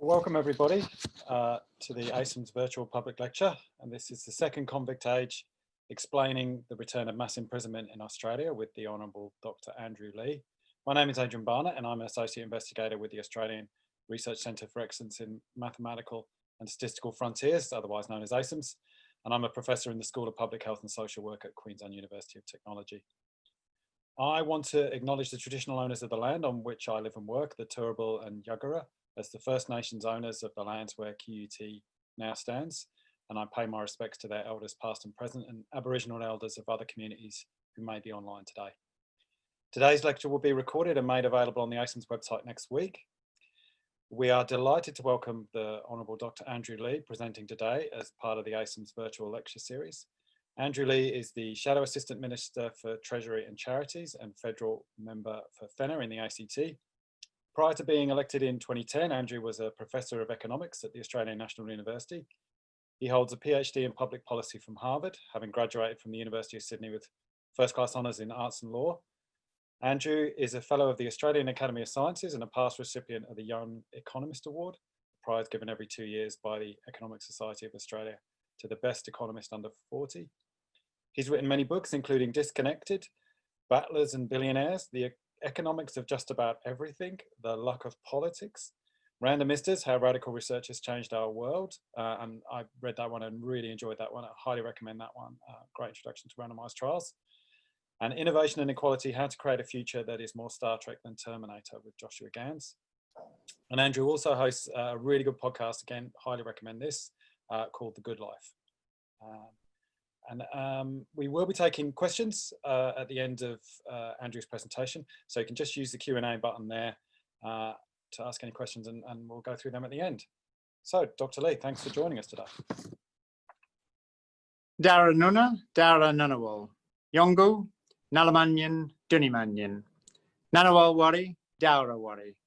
Welcome everybody to the ASIMS virtual public lecture, and this is the second Convict Age explaining the return of mass imprisonment in Australia with the Honourable Dr. Andrew Leigh. My name is Adrian Barnett and I'm an Associate Investigator with the Australian Research Centre for Excellence in Mathematical and Statistical Frontiers, otherwise known as ASIMS, and I'm a Professor in the School of Public Health and Social Work at Queensland University of Technology. I want to acknowledge the traditional owners of the land on which I live and work, the Turrbal and Yagara, as the First Nations owners of the lands where QUT now stands, and I pay my respects to their elders past and present and Aboriginal elders of other communities who may be online today. Today's lecture will be recorded and made available on the ASIMS website next week. We are delighted to welcome the Honourable Dr. Andrew Leigh presenting today as part of the ASIMS virtual lecture series. Andrew Leigh is the Shadow Assistant Minister for Treasury and Charities and Federal Member for FENA in the ACT. Prior to being elected in 2010, Andrew was a Professor of Economics at the Australian National University. He holds a PhD in Public Policy from Harvard, having graduated from the University of Sydney with first-class honours in Arts and Law. Andrew is a Fellow of the Australian Academy of Sciences and a past recipient of the Young Economist Award, a prize given every 2 years by the Economic Society of Australia to the best economist under 40. He's written many books, including Disconnected, Battlers and Billionaires, The Economics of Just About Everything, The Luck of Politics, Randomistas, How Radical Research Has Changed Our World. And I read that one and really enjoyed that one. I highly recommend that one. Great introduction to randomized trials. And Innovation and Equality, How to Create a Future That Is More Star Trek Than Terminator with Joshua Gans. And Andrew also hosts a really good podcast, again, highly recommend this, called The Good Life. We will be taking questions at the end of Andrew's presentation, so you can just use the Q&A button there to ask any questions, and we'll go through them at the end. So, Dr. Leigh, thanks for joining us today. Dara Nuna, Dara Nunawal, Yongu, Nalamanyan, Dunimanyan, Nanawal Wari, Dara Wari,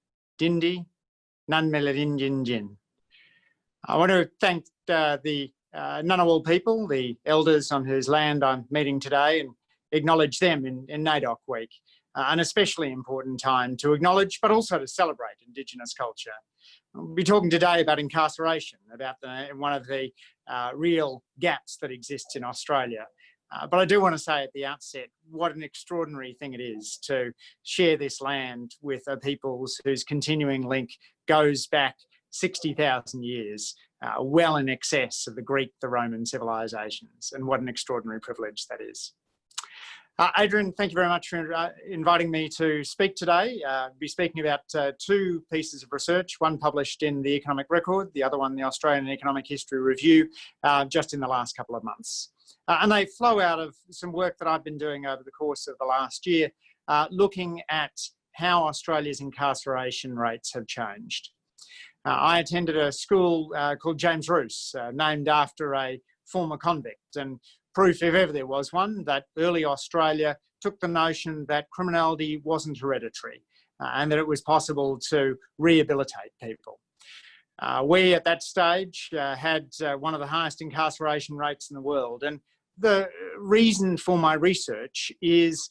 Dindi, Nanmeladinjin Jin. I want to thank the Ngunnawal people, the elders on whose land I'm meeting today, and acknowledge them in NAIDOC Week, an especially important time to acknowledge but also to celebrate Indigenous culture. We'll be talking today about incarceration, about one of the real gaps that exists in Australia. But I do want to say at the outset what an extraordinary thing it is to share this land with a peoples whose continuing link goes back 60,000 years, well in excess of the Greek, the Roman civilizations, and what an extraordinary privilege that is. Adrian, thank you very much for inviting me to speak today. I'll be speaking about two pieces of research, one published in the Economic Record, the other one in the Australian Economic History Review, just in the last couple of months. And they flow out of some work that I've been doing over the course of the last year, looking at how Australia's incarceration rates have changed. I attended a school called James Roos, named after a former convict, and proof, if ever there was one, that early Australia took the notion that criminality wasn't hereditary and that it was possible to rehabilitate people. We, at that stage, had one of the highest incarceration rates in the world, and the reason for my research is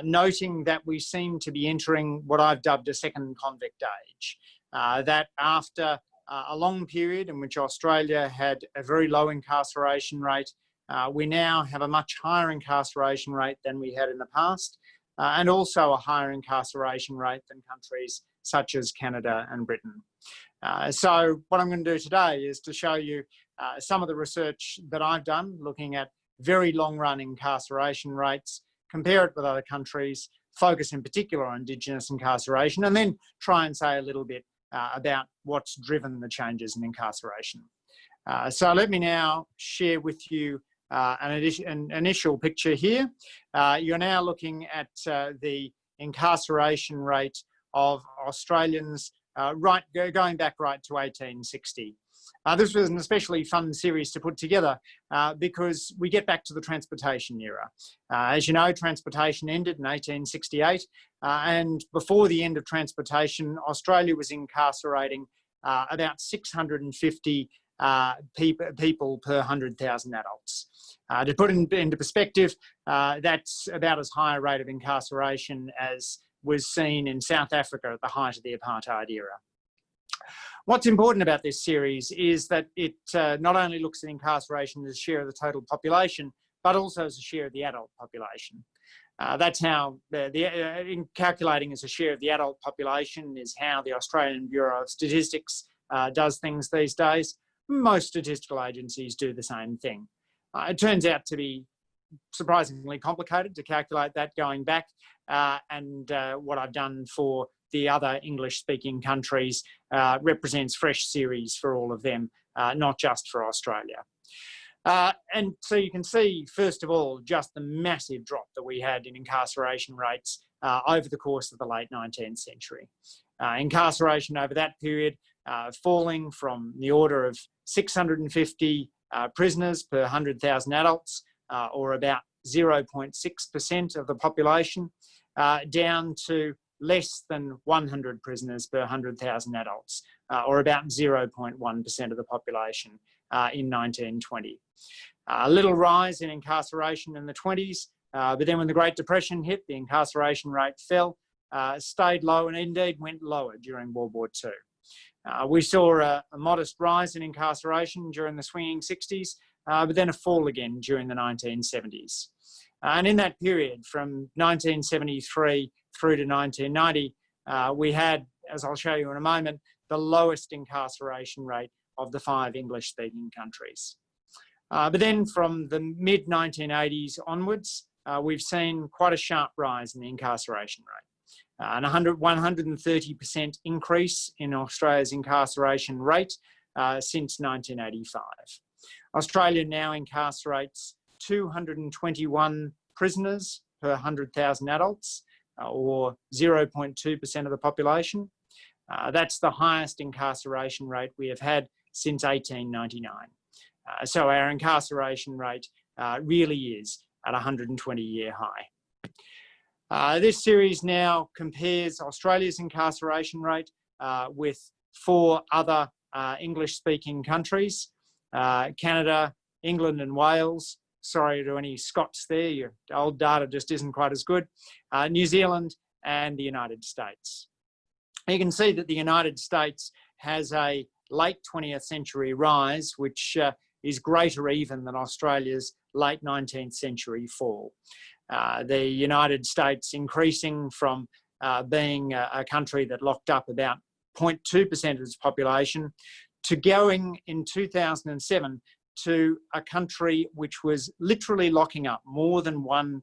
noting that we seem to be entering what I've dubbed a second convict age. That after a long period in which Australia had a very low incarceration rate, we now have a much higher incarceration rate than we had in the past, and also a higher incarceration rate than countries such as Canada and Britain. So what I'm going to do today is to show you some of the research that I've done, looking at very long-run incarceration rates, compare it with other countries, focus in particular on Indigenous incarceration, and then try and say a little bit about what's driven the changes in incarceration. So let me now share with you an initial picture here. You're now looking at the incarceration rate of Australians going back right to 1860. This was an especially fun series to put together because we get back to the transportation era. As you know, transportation ended in 1868, and before the end of transportation, Australia was incarcerating about 650 people per 100,000 adults. To put it into perspective, that's about as high a rate of incarceration as was seen in South Africa at the height of the apartheid era. What's important about this series is that it not only looks at incarceration as a share of the total population, but also as a share of the adult population. That's how in calculating as a share of the adult population is how the Australian Bureau of Statistics does things these days. Most statistical agencies do the same thing. It turns out to be surprisingly complicated to calculate that going back, and what I've done for the other English-speaking countries represents fresh series for all of them, not just for Australia. And so you can see, first of all, just the massive drop that we had in incarceration rates over the course of the late 19th century. Incarceration over that period falling from the order of 650 prisoners per 100,000 adults, or about 0.6% of the population, down to less than 100 prisoners per 100,000 adults, or about 0.1% of the population in 1920. A little rise in incarceration in the 20s, but then when the Great Depression hit, the incarceration rate fell, stayed low, and indeed went lower during World War II. We saw a modest rise in incarceration during the swinging 60s, but then a fall again during the 1970s. And in that period, from 1973 through to 1990, we had, as I'll show you in a moment, the lowest incarceration rate of the 5 English-speaking countries. But then from the mid-1980s onwards, we've seen quite a sharp rise in the incarceration rate. An 130% increase in Australia's incarceration rate since 1985. Australia now incarcerates 221 prisoners per 100,000 adults, or 0.2% of the population. That's the highest incarceration rate we have had since 1899. So our incarceration rate really is at a 120-year high. This series now compares Australia's incarceration rate with 4 other English-speaking countries, Canada, England and Wales. Sorry to any Scots there, your old data just isn't quite as good. New Zealand and the United States. You can see that the United States has a late 20th century rise, which is greater even than Australia's late 19th century fall. The United States increasing from being a country that locked up about 0.2% of its population to going in 2007 to a country which was literally locking up more than 1%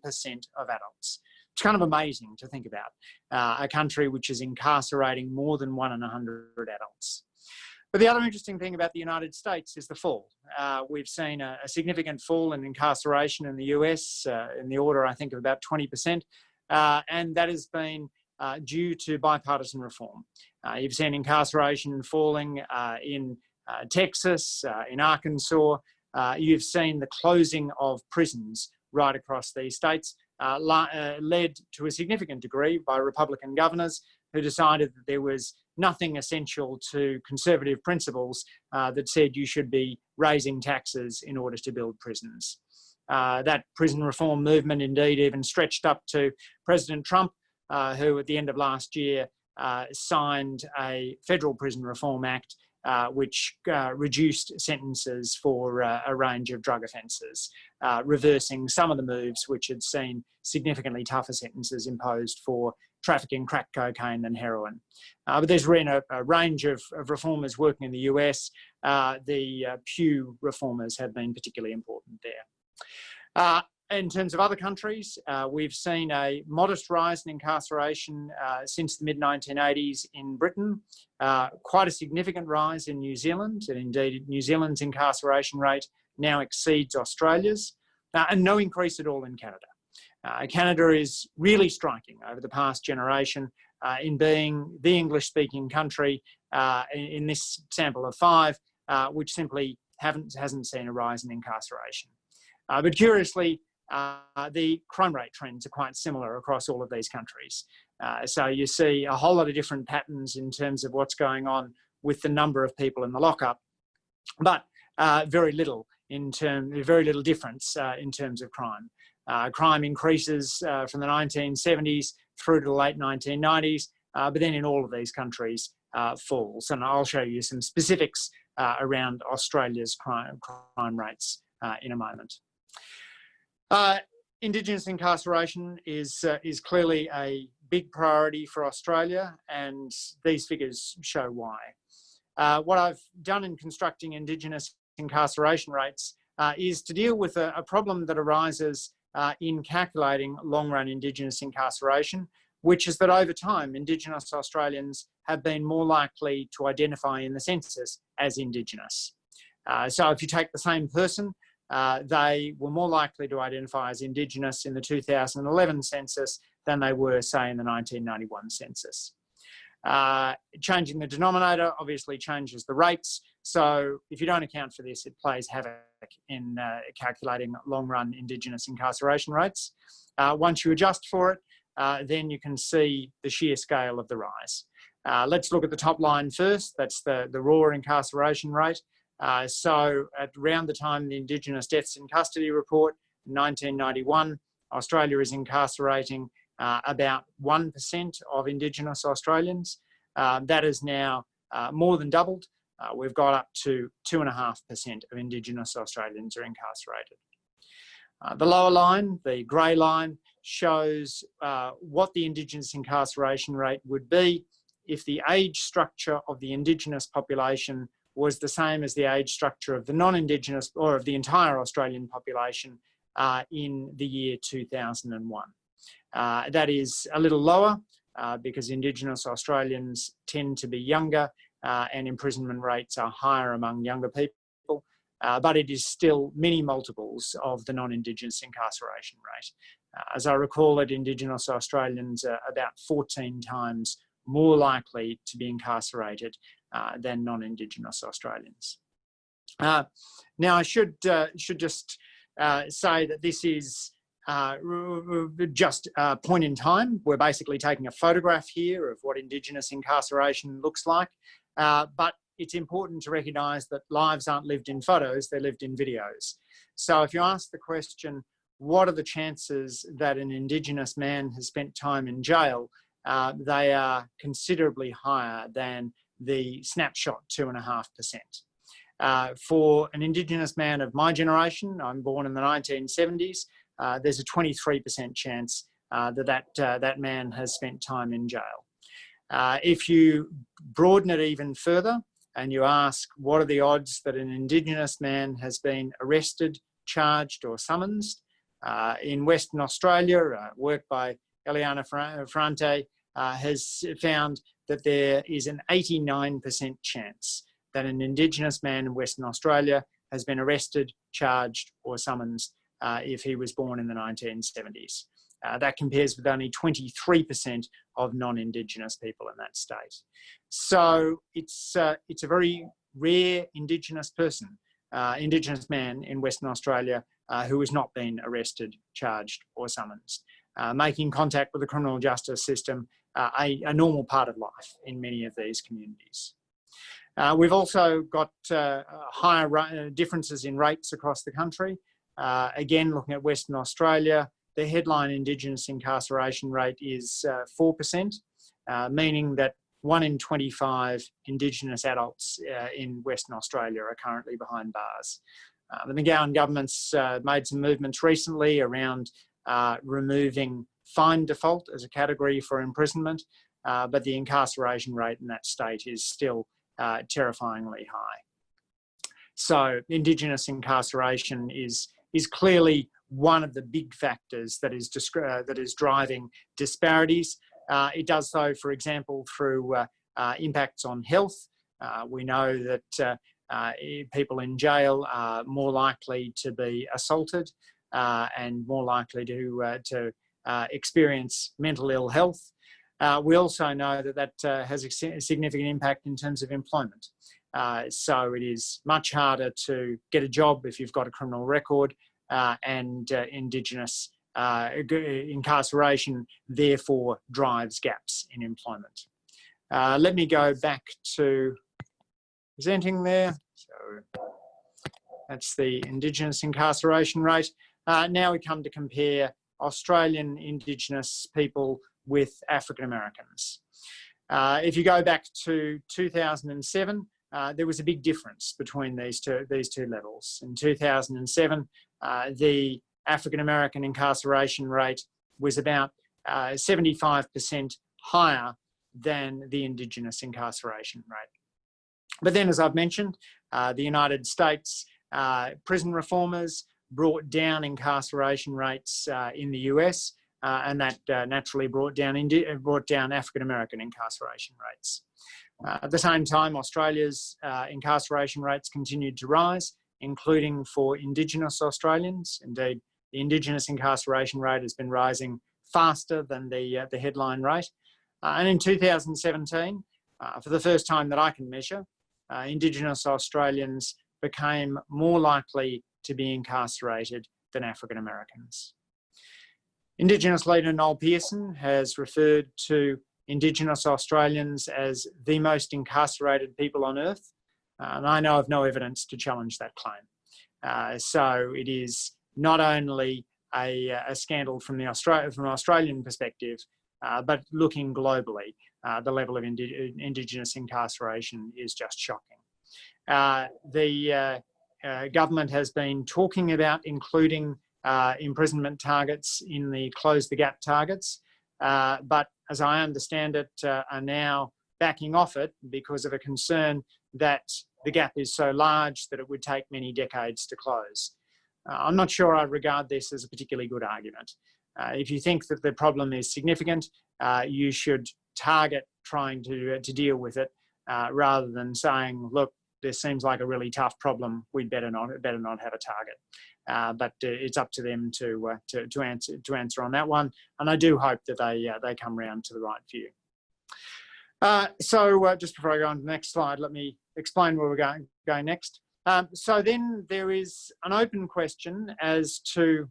of adults. It's kind of amazing to think about, a country which is incarcerating more than 1 in 100 adults. But the other interesting thing about the United States is the fall. We've seen a significant fall in incarceration in the US, in the order, I think, of about 20%, and that has been due to bipartisan reform. You've seen incarceration falling in Texas, in Arkansas. You've seen the closing of prisons right across these states, led to a significant degree by Republican governors who decided that there was nothing essential to conservative principles that said you should be raising taxes in order to build prisons. That prison reform movement indeed even stretched up to President Trump, who at the end of last year signed a federal prison reform act which reduced sentences for a range of drug offences, reversing some of the moves which had seen significantly tougher sentences imposed for trafficking crack cocaine than heroin. But there's been a range of reformers working in the US. The Pew reformers have been particularly important there. In terms of other countries, we've seen a modest rise in incarceration since the mid-1980s in Britain, quite a significant rise in New Zealand, and indeed New Zealand's incarceration rate now exceeds Australia's, and no increase at all in Canada. Canada is really striking over the past generation in being the English-speaking country in this sample of 5, which simply hasn't seen a rise in incarceration. But curiously, the crime rate trends are quite similar across all of these countries. So you see a whole lot of different patterns in terms of what's going on with the number of people in the lockup, but very little difference in terms of crime. Crime increases from the 1970s through to the late 1990s, but then in all of these countries, falls. And I'll show you some specifics around Australia's crime rates in a moment. Indigenous incarceration is clearly a big priority for Australia, and these figures show why. What I've done in constructing Indigenous incarceration rates is to deal with a problem that arises in calculating long-run Indigenous incarceration, which is that over time, Indigenous Australians have been more likely to identify in the census as Indigenous. So if you take the same person, they were more likely to identify as Indigenous in the 2011 census than they were, say, in the 1991 census. Changing the denominator obviously changes the rates. So if you don't account for this, it plays havoc in calculating long-run Indigenous incarceration rates. Once you adjust for it, then you can see the sheer scale of the rise. Let's look at the top line first. That's the raw incarceration rate. So at around the time the Indigenous Deaths in Custody report in 1991, Australia is incarcerating about 1% of Indigenous Australians. That is now more than doubled. We've got up to 2.5% of Indigenous Australians are incarcerated. The lower line, the grey line, shows what the Indigenous incarceration rate would be if the age structure of the Indigenous population was the same as the age structure of the non-Indigenous or of the entire Australian population in the year 2001. That is a little lower because Indigenous Australians tend to be younger and imprisonment rates are higher among younger people, but it is still many multiples of the non-Indigenous incarceration rate. As I recall it, Indigenous Australians are about 14 times more likely to be incarcerated than non-Indigenous Australians. Now, I should just say that this is just a point in time. We're basically taking a photograph here of what Indigenous incarceration looks like, but it's important to recognise that lives aren't lived in photos, they're lived in videos. So if you ask the question, what are the chances that an Indigenous man has spent time in jail, they are considerably higher than the snapshot 2.5%. For an Indigenous man of my generation, I'm born in the 1970s, there's a 23% chance that man has spent time in jail. If you broaden it even further and you ask what are the odds that an Indigenous man has been arrested, charged or summoned, in Western Australia, work by Eliana Ferrante has found that there is an 89% chance that an Indigenous man in Western Australia has been arrested, charged or summoned if he was born in the 1970s. That compares with only 23% of non-Indigenous people in that state. So it's a very rare Indigenous person, Indigenous man in Western Australia who has not been arrested, charged or summoned, making contact with the criminal justice system a normal part of life in many of these communities. We've also got higher differences in rates across the country. Again, looking at Western Australia, the headline Indigenous incarceration rate is 4%, meaning that 1 in 25 Indigenous adults in Western Australia are currently behind bars. The McGowan government's made some movements recently around removing fine default as a category for imprisonment, but the incarceration rate in that state is still terrifyingly high. So Indigenous incarceration is clearly one of the big factors that is driving disparities. It does so, for example, through impacts on health. We know that people in jail are more likely to be assaulted and more likely to experience mental ill health. We also know that has a significant impact in terms of employment. So it is much harder to get a job if you've got a criminal record, and Indigenous incarceration therefore drives gaps in employment. Let me go back to presenting there. So that's the Indigenous incarceration rate. Now we come to compare Australian Indigenous people with African Americans. If you go back to 2007, there was a big difference between these two levels. In 2007, the African American incarceration rate was about 75% higher than the Indigenous incarceration rate. But then, as I've mentioned, the United States prison reformers brought down incarceration rates in the US, and that naturally brought down African American incarceration rates. At the same time, Australia's incarceration rates continued to rise, including for Indigenous Australians. Indeed, the Indigenous incarceration rate has been rising faster than the headline rate. And in 2017, for the first time that I can measure, Indigenous Australians became more likely to be incarcerated than African Americans. Indigenous leader Noel Pearson has referred to Indigenous Australians as the most incarcerated people on earth, and I know of no evidence to challenge that claim. So it is not only a scandal from an Australian perspective, but looking globally, the level of Indigenous incarceration is just shocking. The government has been talking about including imprisonment targets in the Close the Gap targets, but as I understand it, are now backing off it because of a concern that the gap is so large that it would take many decades to close. I'm not sure I regard this as a particularly good argument. If you think that the problem is significant, you should target trying to deal with it rather than saying, look, this seems like a really tough problem, we'd better not have a target. But it's up to them to answer on that one, and I do hope that they come round to the right view. So just before I go on to the next slide, let me explain where we're going next. So then there is an open question as to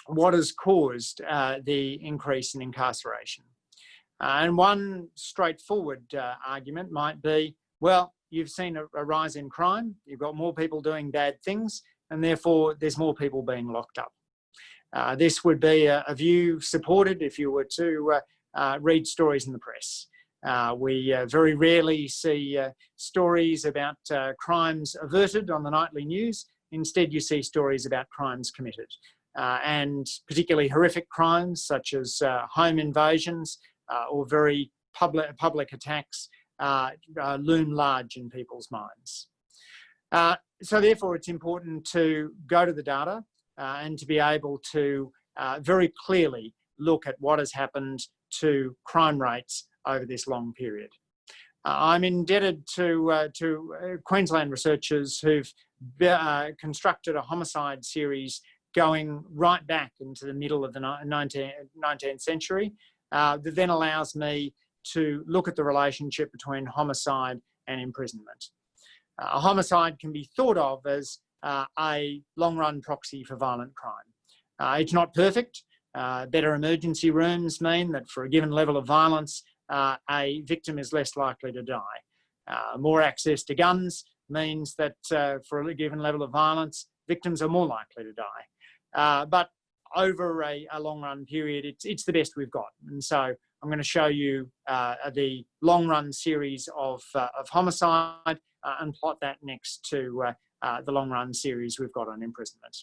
what has caused the increase in incarceration. And one straightforward argument might be, well, you've seen a rise in crime, you've got more people doing bad things, and therefore there's more people being locked up. This would be a view supported if you were to read stories in the press. We very rarely see stories about crimes averted on the nightly news. Instead, you see stories about crimes committed, and particularly horrific crimes such as home invasions or very public attacks loom large in people's minds. So therefore, it's important to go to the data and to be able to very clearly look at what has happened to crime rates over this long period. I'm indebted to Queensland researchers who've constructed a homicide series going right back into the middle of the 19th century that then allows me to look at the relationship between homicide and imprisonment. A homicide can be thought of as a long-run proxy for violent crime. It's not perfect. Better emergency rooms mean that for a given level of violence, a victim is less likely to die. More access to guns means that for a given level of violence, victims are more likely to die. But over a long-run period, it's the best we've got. And so I'm going to show you the long-run series of homicide and plot that next to the long-run series we've got on imprisonment.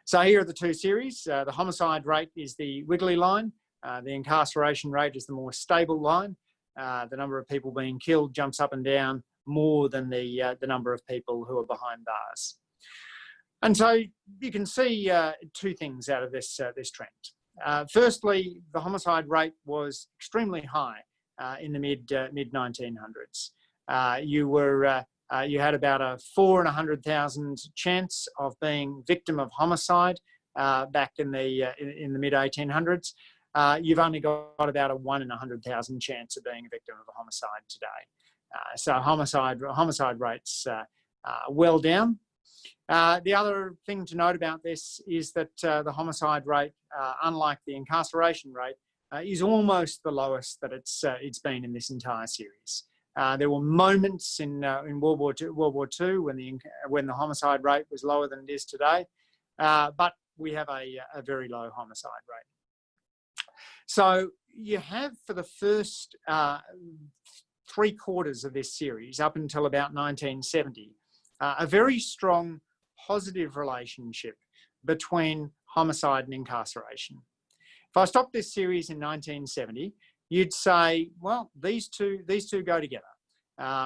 So here are the two series. The homicide rate is the wiggly line. The incarceration rate is the more stable line. The number of people being killed jumps up and down more than the number of people who are behind bars. And so you can see two things out of this trend. Firstly, the homicide rate was extremely high in the mid 1900s. You had about a 4 in 100,000 chance of being victim of homicide back in the mid 1800s. You've only got about a 1 in 100,000 chance of being a victim of a homicide today. So homicide rates are well down. The other thing to note about this is that the homicide rate, unlike the incarceration rate, is almost the lowest that it's been in this entire series. There were moments in World War II when the homicide rate was lower than it is today, but we have a very low homicide rate. So you have, for the first 3/4 of this series, up until about 1970, a very strong positive relationship between homicide and incarceration. If I stopped this series in 1970, you'd say, well, these two go together.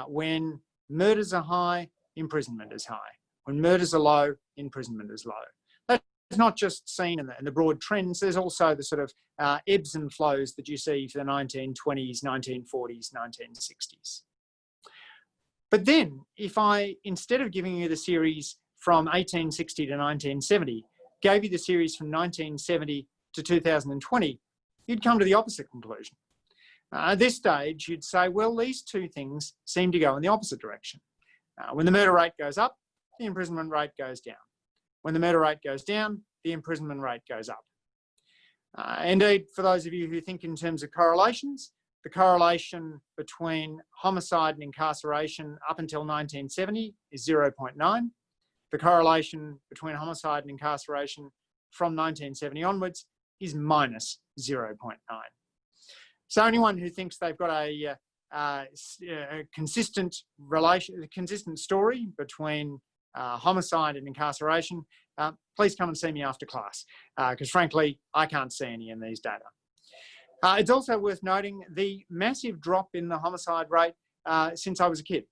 When murders are high, imprisonment is high. When murders are low, imprisonment is low. That's not just seen in the broad trends. There's also the sort of ebbs and flows that you see for the 1920s, 1940s, 1960s. But then, if I, instead of giving you the series from 1860 to 1970, gave you the series from 1970 to 2020, you'd come to the opposite conclusion. At this stage, you'd say, well, these two things seem to go in the opposite direction. When the murder rate goes up, the imprisonment rate goes down. When the murder rate goes down, the imprisonment rate goes up. Indeed, for those of you who think in terms of correlations, the correlation between homicide and incarceration up until 1970 is 0.9. The correlation between homicide and incarceration from 1970 onwards is minus 0.9. So anyone who thinks they've got a consistent story between homicide and incarceration, please come and see me after class, because frankly, I can't see any in these data. It's also worth noting the massive drop in the homicide rate since I was a kid.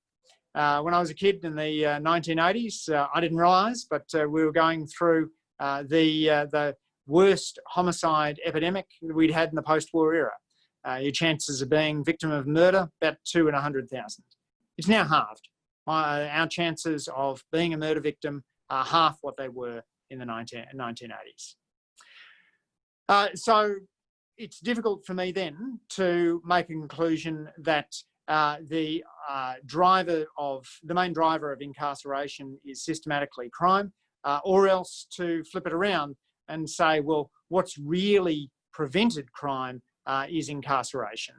When I was a kid in the 1980s, I didn't realise, but we were going through the worst homicide epidemic we'd had in the post-war era. Your chances of being victim of murder, about 2 in 100,000. It's now halved. Our chances of being a murder victim are half what they were in the 1980s. So it's difficult for me then to make a conclusion that the main driver of incarceration is systematically crime, or else to flip it around and say, well, what's really prevented crime is incarceration,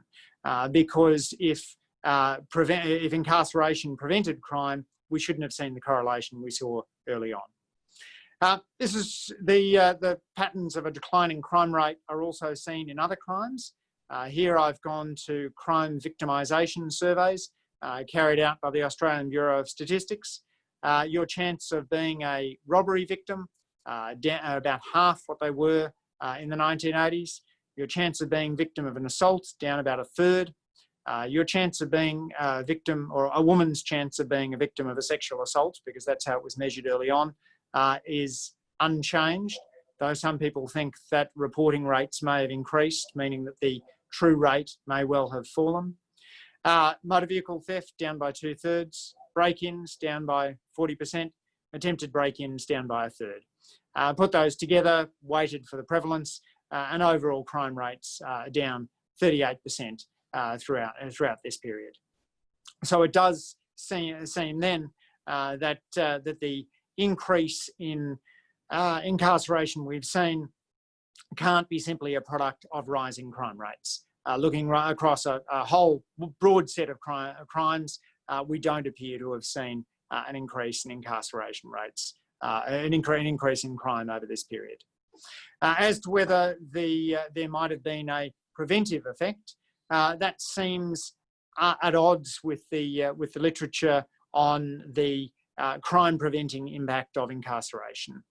because if incarceration prevented crime, we shouldn't have seen the correlation we saw early on. This is the patterns of a declining crime rate are also seen in other crimes. Here I've gone to crime victimization surveys carried out by the Australian Bureau of Statistics. Your chance of being a robbery victim, about half what they were in the 1980s. Your chance of being victim of an assault, down about a third. Your chance of being a victim, or a woman's chance of being a victim of a sexual assault, because that's how it was measured early on, is unchanged, though some people think that reporting rates may have increased, meaning that the true rate may well have fallen. Motor vehicle theft down by 2/3, break-ins down by 40%, attempted break-ins down by a third. Put those together, weighted for the prevalence, and overall crime rates down 38% throughout this period. So it does seem then that the increase in incarceration we've seen can't be simply a product of rising crime rates. Looking right across a whole broad set of crimes, we don't appear to have seen an increase in incarceration rates, an increase in crime over this period. As to whether there might have been a preventive effect, that seems at odds with the literature on the crime-preventing impact of incarceration.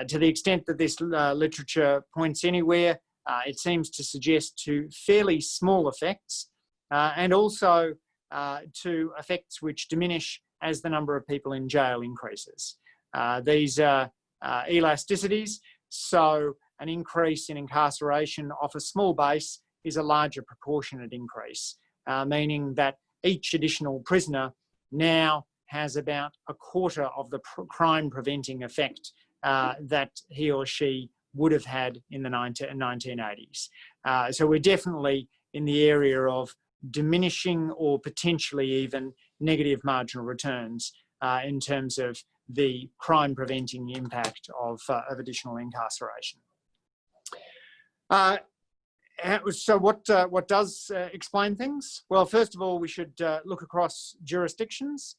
To the extent that this literature points anywhere, it seems to suggest to fairly small effects, and also to effects which diminish as the number of people in jail increases. These are elasticities, so an increase in incarceration off a small base is a larger proportionate increase, meaning that each additional prisoner now has about a quarter of the crime-preventing effect that he or she would have had in the 1980s. So we're definitely in the area of diminishing or potentially even negative marginal returns in terms of the crime-preventing impact of additional incarceration. So what does explain things? Well, first of all, we should look across jurisdictions.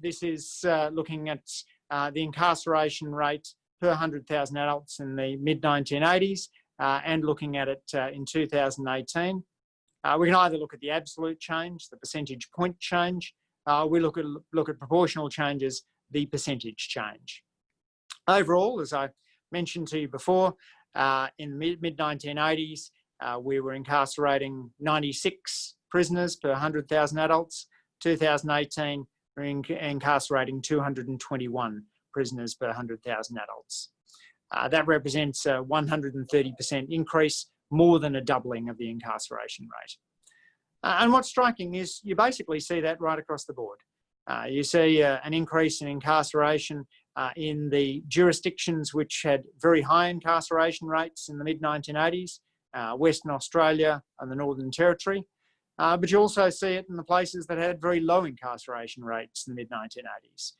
This is looking at the incarceration rate per 100,000 adults in the mid-1980s and looking at it in 2018. We can either look at the absolute change, the percentage point change, we look at proportional changes, the percentage change. Overall, as I mentioned to you before, in the mid-1980s, we were incarcerating 96 prisoners per 100,000 adults. 2018, we're incarcerating 221 prisoners per 100,000 adults. That represents a 130% increase, more than a doubling of the incarceration rate. And what's striking is you basically see that right across the board. You see an increase in incarceration in the jurisdictions which had very high incarceration rates in the mid-1980s, Western Australia and the Northern Territory. But you also see it in the places that had very low incarceration rates in the mid-1980s,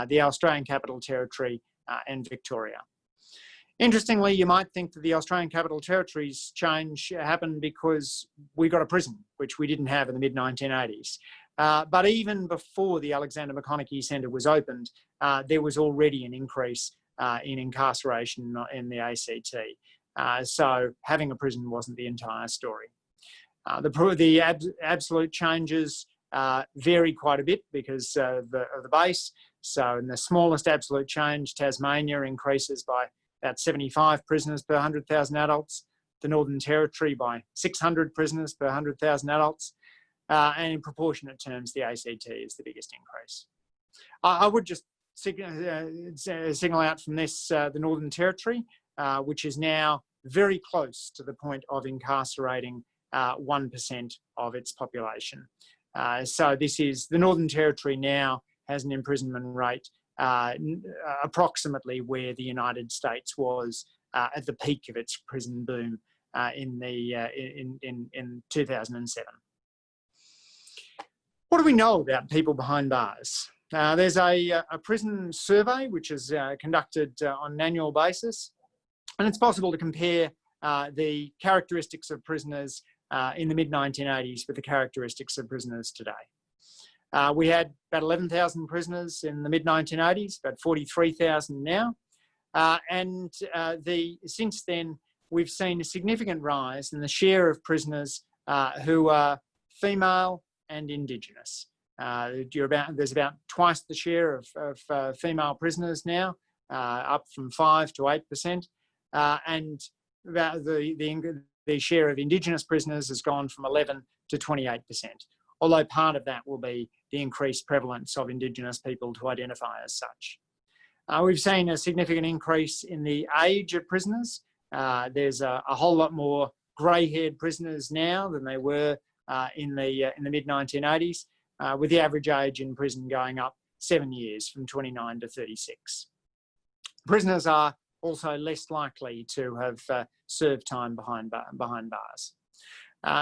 the Australian Capital Territory and Victoria. Interestingly, you might think that the Australian Capital Territory's change happened because we got a prison, which we didn't have in the mid-1980s. But even before the Alexander McConaughey Centre was opened, there was already an increase in incarceration in the ACT. So having a prison wasn't the entire story. The absolute changes vary quite a bit because of the base. So in the smallest absolute change, Tasmania increases by about 75 prisoners per 100,000 adults, the Northern Territory by 600 prisoners per 100,000 adults, and in proportionate terms, the ACT is the biggest increase. I would just signal out from this the Northern Territory, which is now very close to the point of incarcerating 1% of its population. So this is, the Northern Territory now has an imprisonment rate approximately where the United States was at the peak of its prison boom in 2007. What do we know about people behind bars? There's a prison survey which is conducted on an annual basis, and it's possible to compare the characteristics of prisoners in the mid-1980s with the characteristics of prisoners today. We had about 11,000 prisoners in the mid-1980s, about 43,000 now. And since then, we've seen a significant rise in the share of prisoners who are female and Indigenous. There's about twice the share of female prisoners now, up from 5 to 8%. And about the share of Indigenous prisoners has gone from 11 to 28%. Although part of that will be the increased prevalence of Indigenous people to identify as such. We've seen a significant increase in the age of prisoners. There's a whole lot more grey-haired prisoners now than there were in the mid-1980s, with the average age in prison going up 7 years, from 29 to 36. Prisoners are also less likely to have served time behind bars.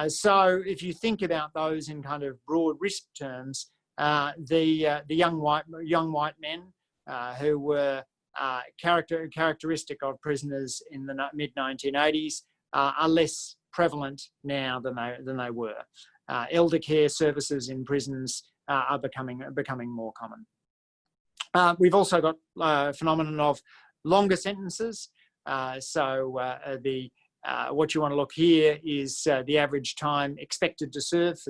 So if you think about those in kind of broad risk terms, the young white men who were characteristic of prisoners in the mid-1980s are less prevalent now than they were. Elder care services in prisons are becoming more common. We've also got a phenomenon of longer sentences. What you want to look here is the average time expected to serve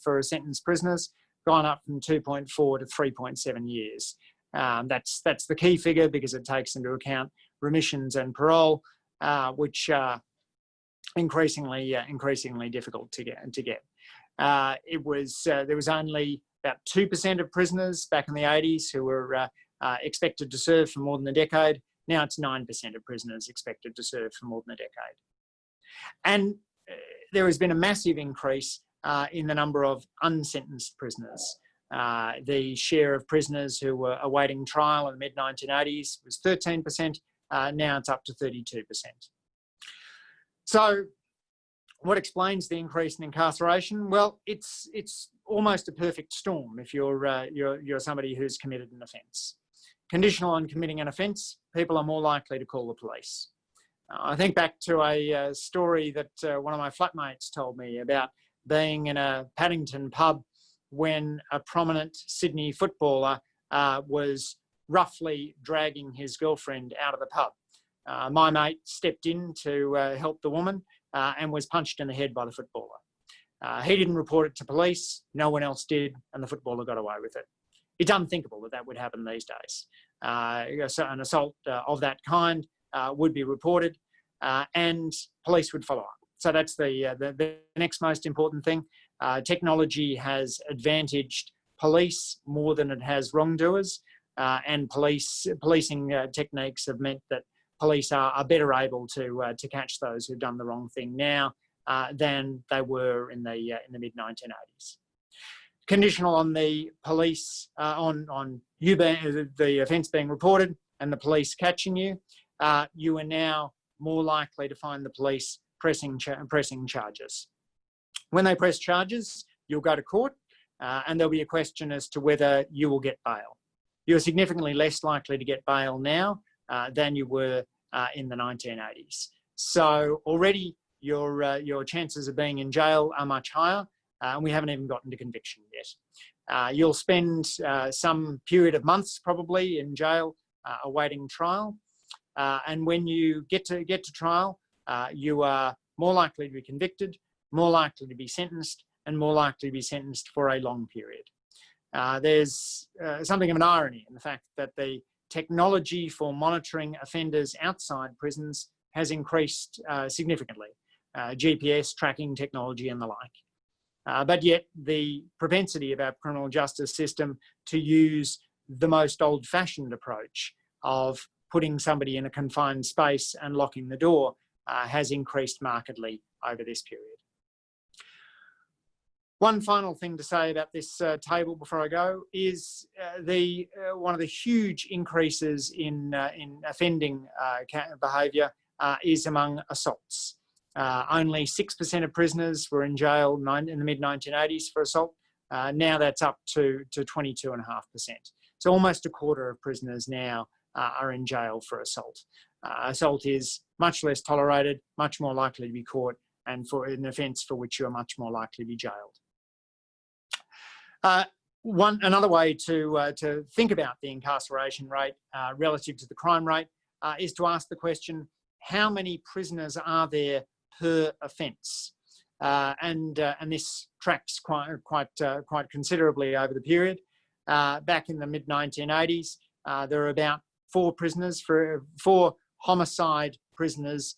for sentenced prisoners, gone up from 2.4 to 3.7 years. That's the key figure because it takes into account remissions and parole, which are increasingly difficult to get. There was only about 2% of prisoners back in the 80s who were expected to serve for more than a decade. Now it's 9% of prisoners expected to serve for more than a decade. And there has been a massive increase in the number of unsentenced prisoners. The share of prisoners who were awaiting trial in the mid-1980s was 13%. Now it's up to 32%. So what explains the increase in incarceration? Well, it's almost a perfect storm if you're somebody who's committed an offence. Conditional on committing an offence, people are more likely to call the police. I think back to a story that one of my flatmates told me about being in a Paddington pub when a prominent Sydney footballer was roughly dragging his girlfriend out of the pub. My mate stepped in to help the woman and was punched in the head by the footballer. He didn't report it to police, no one else did, and the footballer got away with it. It's unthinkable that that would happen these days. So an assault of that kind would be reported and police would follow up. So that's the next most important thing. Technology has advantaged police more than it has wrongdoers, and policing techniques have meant that police are better able to catch those who've done the wrong thing now than they were in the mid-1980s. Conditional on the police, on you being, the offence being reported and the police catching you, you are now more likely to find the police pressing charges. When they press charges, you'll go to court and there'll be a question as to whether you will get bail. You're significantly less likely to get bail now than you were in the 1980s. So already your chances of being in jail are much higher, and we haven't even gotten to conviction yet. You'll spend some period of months probably in jail awaiting trial, and when you get to trial, you are more likely to be convicted, more likely to be sentenced, and more likely to be sentenced for a long period. There's something of an irony in the fact that the technology for monitoring offenders outside prisons has increased significantly, GPS, tracking technology and the like. But yet the propensity of our criminal justice system to use the most old-fashioned approach of putting somebody in a confined space and locking the door has increased markedly over this period. One final thing to say about this table before I go is one of the huge increases in offending behaviour is among assaults. Only 6% of prisoners were in jail in the mid-1980s for assault. Now that's up to 22.5%. So almost a quarter of prisoners now are in jail for assault. Assault is much less tolerated, much more likely to be caught, and for an offence for which you are much more likely to be jailed. Another way to think about the incarceration rate relative to the crime rate is to ask the question, how many prisoners are there per offence? And this tracks quite considerably over the period. Back in the mid-1980s, there were about four homicide prisoners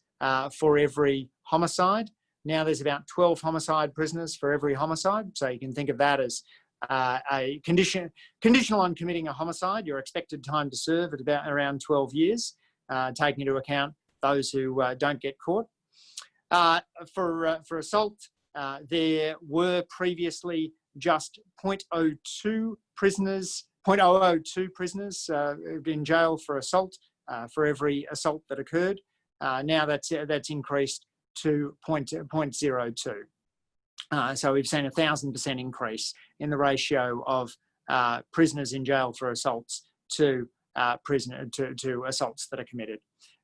for every homicide. Now there's about 12 homicide prisoners for every homicide. So you can think of that as a conditional on committing a homicide. Your expected time to serve at around 12 years, taking into account those who don't get caught. For assault, there were previously just 0.02 prisoners in jail for assault for every assault that occurred. Now that's increased to 0.02. So we've seen a 1,000% increase in the ratio of prisoners in jail for assaults to assaults that are committed,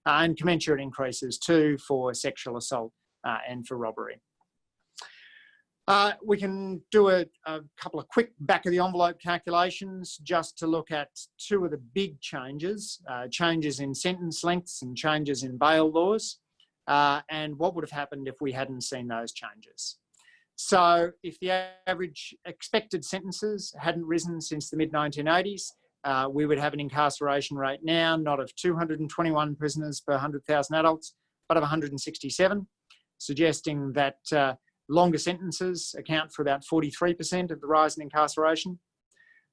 and commensurate increases too for sexual assault and for robbery. We can do a couple of quick back-of-the-envelope calculations just to look at two of the big changes, changes in sentence lengths and changes in bail laws, and what would have happened if we hadn't seen those changes. So if the average expected sentences hadn't risen since the mid-1980s, we would have an incarceration rate now not of 221 prisoners per 100,000 adults, but of 167, suggesting that longer sentences account for about 43% of the rise in incarceration.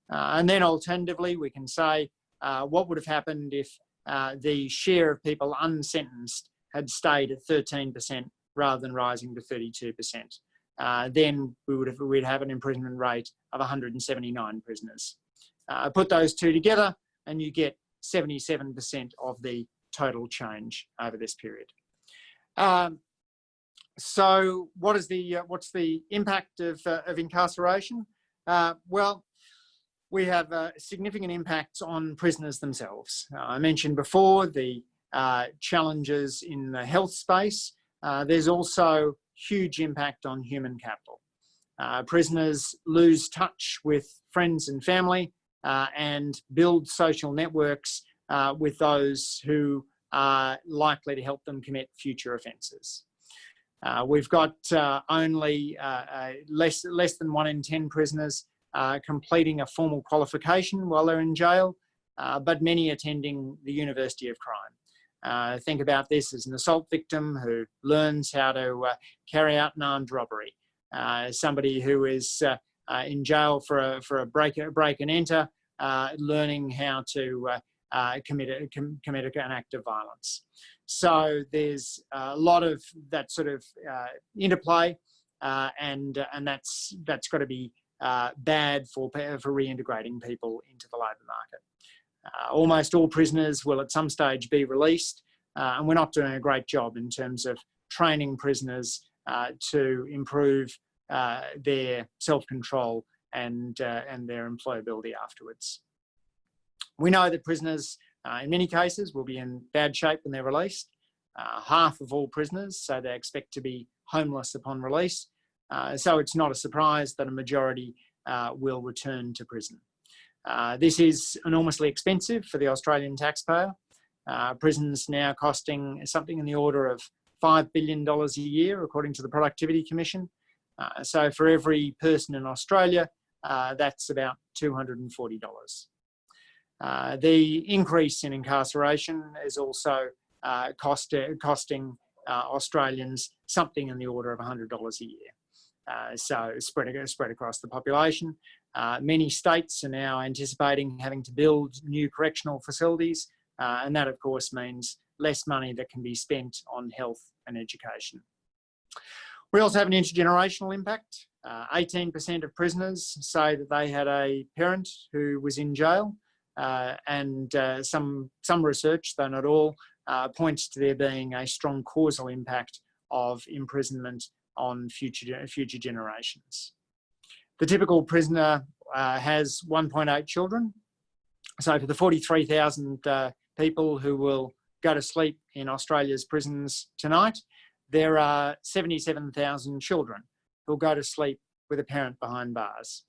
And then alternatively, we can say what would have happened if the share of people unsentenced had stayed at 13% rather than rising to 32%. Then we'd have an imprisonment rate of 179 prisoners. Put those two together and you get 77% of the total change over this period. So what's the impact of incarceration? Well, we have significant impacts on prisoners themselves. I mentioned before the challenges in the health space. There's also huge impact on human capital. Prisoners lose touch with friends and family and build social networks with those who likely to help them commit future offences. We've got only less than 1 in 10 prisoners completing a formal qualification while they're in jail, but many attending the University of Crime. Think about this as an assault victim who learns how to carry out an armed robbery. Somebody who is in jail for a break and enter, learning how to commit an act of violence. So there's a lot of that sort of interplay, and that's got to be bad for reintegrating people into the labour market. Almost all prisoners will at some stage be released, and we're not doing a great job in terms of training prisoners to improve their self-control and their employability afterwards. We know that prisoners, in many cases, will be in bad shape when they're released. Half of all prisoners say they expect to be homeless upon release, so it's not a surprise that a majority will return to prison. This is enormously expensive for the Australian taxpayer. Prisons now costing something in the order of $5 billion a year, according to the Productivity Commission. So for every person in Australia, that's about $240. The increase in incarceration is also costing Australians something in the order of $100 a year. So spread across the population. Many states are now anticipating having to build new correctional facilities, and that of course means less money that can be spent on health and education. We also have an intergenerational impact. 18% of prisoners say that they had a parent who was in jail, and some research, though not all, points to there being a strong causal impact of imprisonment on future generations. The typical prisoner has 1.8 children. So for the 43,000 people who will go to sleep in Australia's prisons tonight, there are 77,000 children who'll go to sleep with a parent behind bars.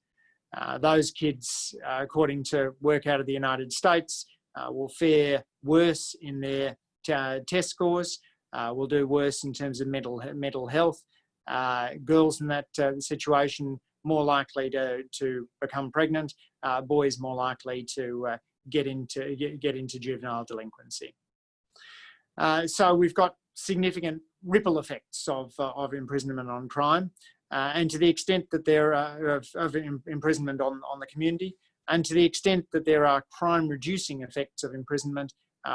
Those kids, according to work out of the United States, will fare worse in their test scores, will do worse in terms of mental health. Girls in that situation more likely to become pregnant, boys more likely to get into juvenile delinquency. So we've got significant ripple effects of imprisonment on crime, and to the extent that there are of imprisonment on the community, and to the extent that there are crime-reducing effects of imprisonment,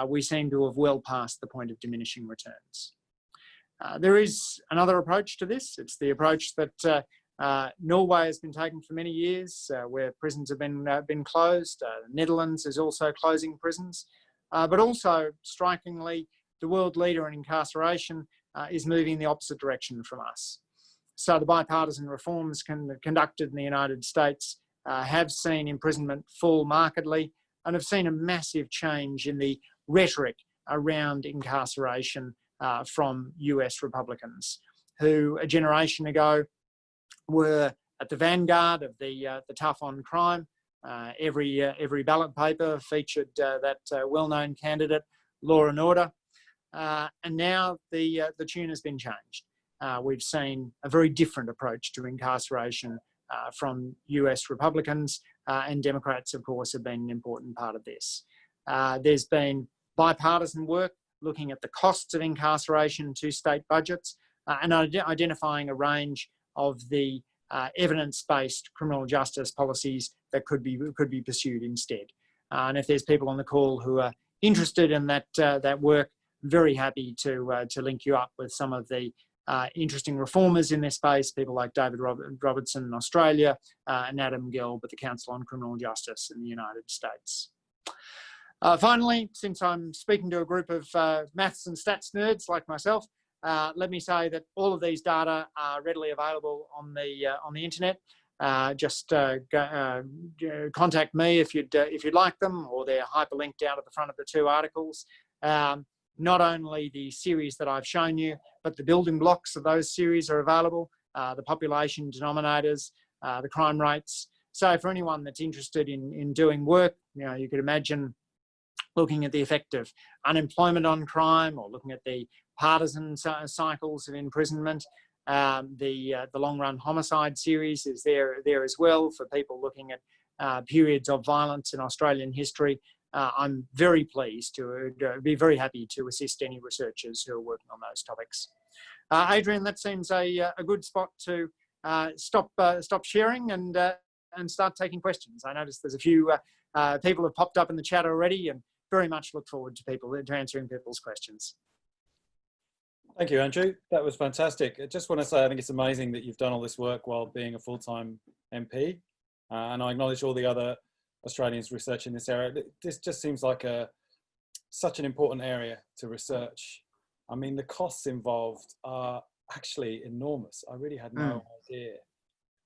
we seem to have well passed the point of diminishing returns. There is another approach to this. It's the approach that Norway has been taken for many years, where prisons have been closed. The Netherlands is also closing prisons, but also, strikingly, the world leader in incarceration is moving in the opposite direction from us. So the bipartisan reforms conducted in the United States have seen imprisonment fall markedly and have seen a massive change in the rhetoric around incarceration from US Republicans, who a generation ago were at the vanguard of the tough on crime. Every ballot paper featured that well-known candidate, Law and Order. And now the tune has been changed. We've seen a very different approach to incarceration from US Republicans, and Democrats, of course, have been an important part of this. There's been bipartisan work looking at the costs of incarceration to state budgets, and identifying a range of the evidence-based criminal justice policies that could be pursued instead. And if there's people on the call who are interested in that work, very happy to link you up with some of the interesting reformers in this space, people like David Robertson in Australia, and Adam Gelb at the Council on Criminal Justice in the United States. Finally, since I'm speaking to a group of maths and stats nerds like myself, let me say that all of these data are readily available on the internet. Just contact me if you'd like them, or they're hyperlinked out at the front of the two articles. Not only the series that I've shown you, but the building blocks of those series are available, the population denominators, the crime rates. So for anyone that's interested in doing work, you could imagine looking at the effect of unemployment on crime, or looking at the partisan cycles of imprisonment. The long-run homicide series is there as well for people looking at periods of violence in Australian history. I'm very pleased to be very happy to assist any researchers who are working on those topics. Adrian, that seems a good spot to stop sharing and start taking questions. I noticed there's a few people have popped up in the chat already, and very much look forward to answering people's questions. Thank you, Andrew. That was fantastic. I just want to say I think it's amazing that you've done all this work while being a full-time MP, and I acknowledge all the other Australians researching this area. This just seems like such an important area to research. I mean, the costs involved are actually enormous. I really had no idea.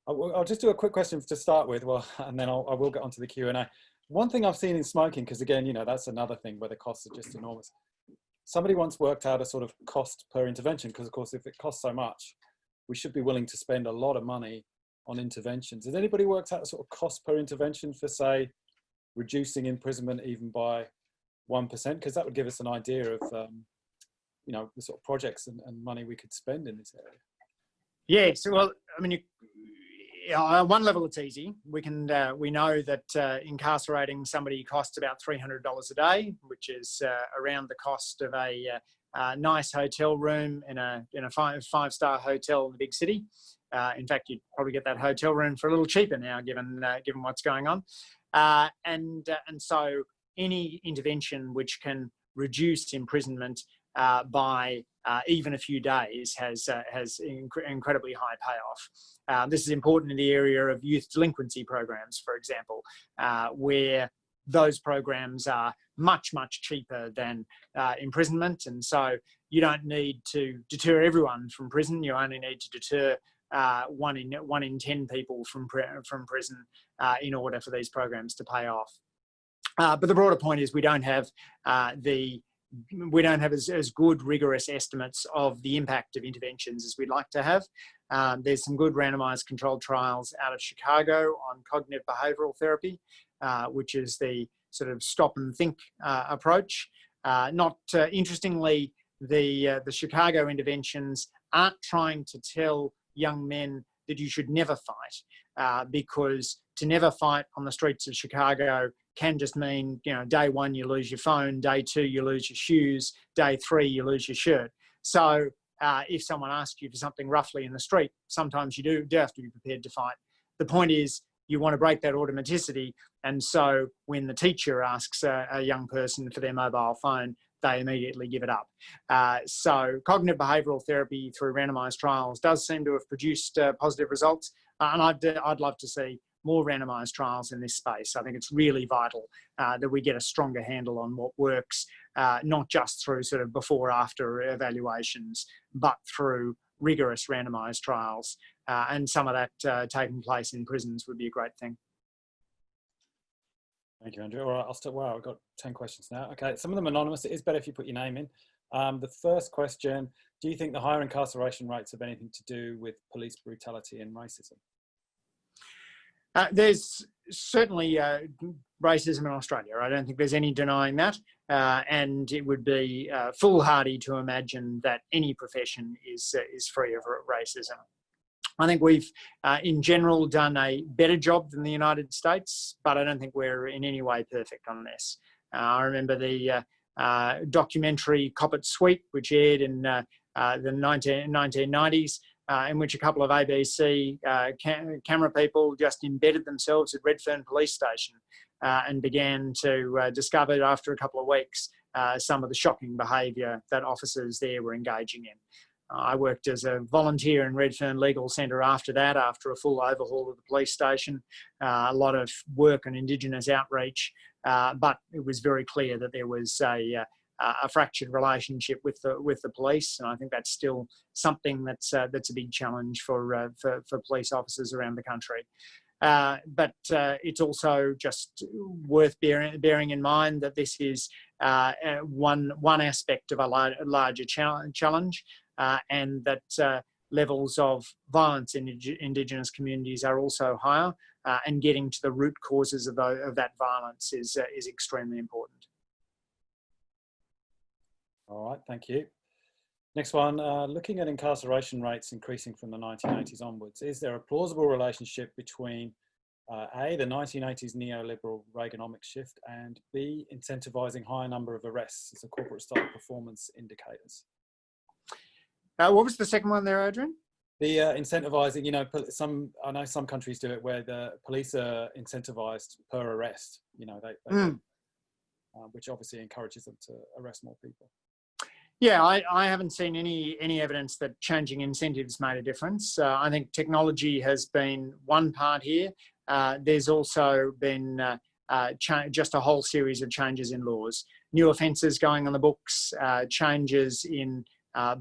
I'll just do a quick question to start with, and then I will get onto the Q&A. One thing I've seen in smoking, because again, you know, that's another thing where the costs are just enormous. Somebody once worked out a sort of cost per intervention, because of course, if it costs so much, we should be willing to spend a lot of money on interventions. Has anybody worked out a sort of cost per intervention for, say, reducing imprisonment even by 1%? Because that would give us an idea of, you know, the sort of projects and money we could spend in this area. Yes, well, I mean, on one level it's easy. We know that incarcerating somebody costs about $300 a day, which is around the cost of a nice hotel room in a five-star hotel in the big city. In fact, you'd probably get that hotel room for a little cheaper now, given what's going on. And so any intervention which can reduce imprisonment by even a few days has incredibly high payoff. This is important in the area of youth delinquency programs, for example, where those programs are much, much cheaper than imprisonment. And so you don't need to deter everyone from prison. You only need to deter one in 10 people from prison in order for these programs to pay off. But the broader point is we don't have as good rigorous estimates of the impact of interventions as we'd like to have. There's some good randomized controlled trials out of Chicago on cognitive behavioral therapy, which is the sort of stop and think approach. Interestingly, the Chicago interventions aren't trying to tell young men that you should never fight, because to never fight on the streets of Chicago can just mean, you know, day one you lose your phone, day two you lose your shoes, day three you lose your shirt. So if someone asks you for something roughly in the street, sometimes you do have to be prepared to fight. The point is you want to break that automaticity, and so when the teacher asks a young person for their mobile phone, they immediately give it up. So cognitive behavioural therapy through randomised trials does seem to have produced positive results, and I'd love to see more randomised trials in this space. I think it's really vital that we get a stronger handle on what works, not just through sort of before-after evaluations, but through rigorous randomised trials. And some of that taking place in prisons would be a great thing. Thank you, Andrew. All right, I'll start. Wow, I've got 10 questions now. Okay, some of them anonymous. It is better if you put your name in. The first question, do you think the higher incarceration rates have anything to do with police brutality and racism? There's certainly racism in Australia. I don't think there's any denying that. And it would be foolhardy to imagine that any profession is free of racism. I think we've, in general, done a better job than the United States, but I don't think we're in any way perfect on this. I remember the documentary Cop It Sweet, which aired in the 1990s, in which a couple of ABC camera people just embedded themselves at Redfern Police Station and began to discover after a couple of weeks some of the shocking behaviour that officers there were engaging in. I worked as a volunteer in Redfern Legal Centre after that, after a full overhaul of the police station, a lot of work on Indigenous outreach, but it was very clear that there was a fractured relationship with the police, and I think that's still something that's a big challenge for police officers around the country. But it's also just worth bearing in mind that this is one aspect of a larger challenge, and that levels of violence in Indigenous communities are also higher, and getting to the root causes of that violence is extremely important. All right, thank you. Next one, looking at incarceration rates increasing from the 1980s onwards, is there a plausible relationship between A, the 1980s neoliberal Reaganomics shift, and B, incentivizing higher number of arrests as a corporate style performance indicators? What was the second one there, Adrian? The incentivizing, you know, I know some countries do it where the police are incentivized per arrest, you know, which obviously encourages them to arrest more people. Yeah, I haven't seen any evidence that changing incentives made a difference. I think technology has been one part here. There's also been just a whole series of changes in laws, new offences going on the books, changes in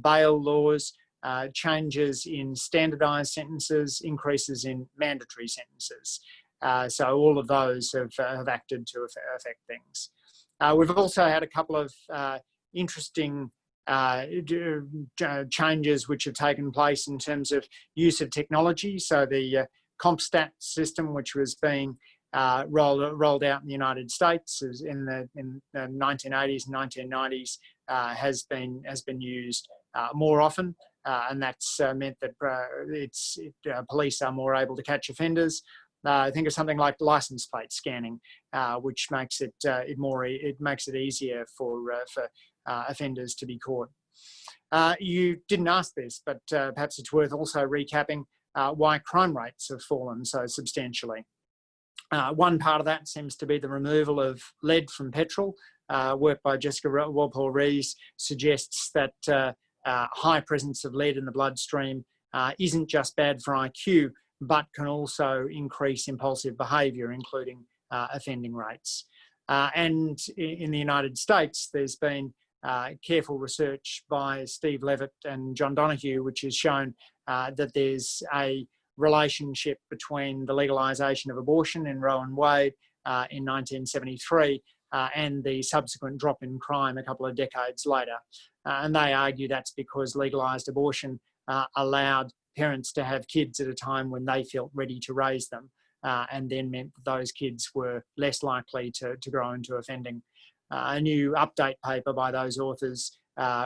bail laws, changes in standardised sentences, increases in mandatory sentences. So all of those have acted to affect things. We've also had a couple of interesting changes which have taken place in terms of use of technology. So the CompStat system, which was being rolled out in the United States in the 1980s and 1990s, has been used more often, and that's meant that police are more able to catch offenders. I think of something like license plate scanning, which makes it makes it easier for offenders to be caught. You didn't ask this, but perhaps it's worth also recapping why crime rates have fallen so substantially. One part of that seems to be the removal of lead from petrol. Work by Jessica Walpole-Rees suggests that high presence of lead in the bloodstream isn't just bad for IQ, but can also increase impulsive behaviour, including offending rates. And in the United States, there's been careful research by Steve Levitt and John Donoghue, which has shown that there's a relationship between the legalisation of abortion in Roe and Wade in 1973 and the subsequent drop in crime a couple of decades later. And they argue that's because legalised abortion allowed parents to have kids at a time when they felt ready to raise them, and then meant that those kids were less likely to grow into offending. A new update paper by those authors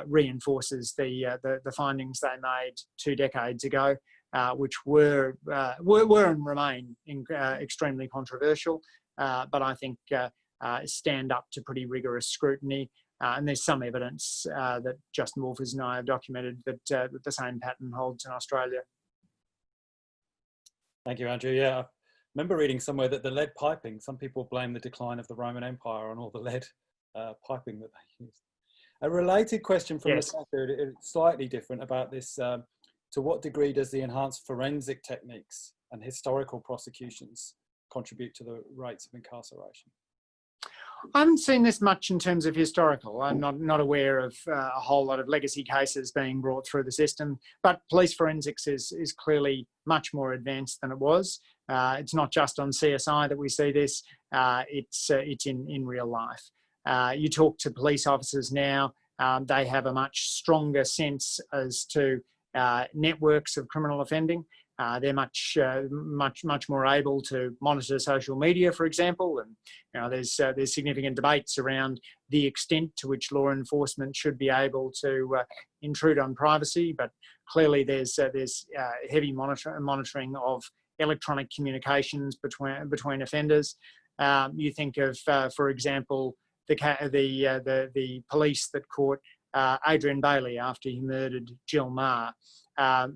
reinforces the findings they made 2 decades ago, which were and remain extremely controversial, but I think stand up to pretty rigorous scrutiny. And there's some evidence that Justin Wolfers and I have documented that the same pattern holds in Australia. Thank you, Andrew. Yeah, I remember reading somewhere that the lead piping, some people blame the decline of the Roman Empire on all the lead piping that they used. A related question from Yes. it's slightly different about this. To what degree does the enhanced forensic techniques and historical prosecutions contribute to the rates of incarceration? I haven't seen this much in terms of historical. I'm not aware of a whole lot of legacy cases being brought through the system, but police forensics is clearly much more advanced than it was. It's not just on CSI that we see this, it's in real life. You talk to police officers now, they have a much stronger sense as to networks of criminal offending. They're much more able to monitor social media, for example, and you know there's significant debates around the extent to which law enforcement should be able to intrude on privacy. But clearly, there's heavy monitoring of electronic communications between offenders. You think of, for example, the police that caught Adrian Bailey after he murdered Jill Maher.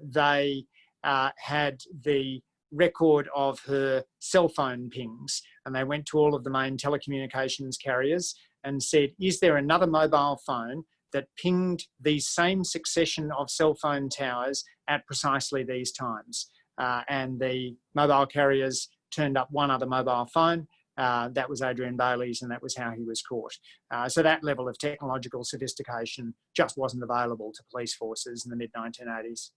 They had the record of her cell phone pings, and they went to all of the main telecommunications carriers and said, is there another mobile phone that pinged these same succession of cell phone towers at precisely these times? And the mobile carriers turned up one other mobile phone. That was Adrian Bailey's, and that was how he was caught. So that level of technological sophistication just wasn't available to police forces in the mid-1980s.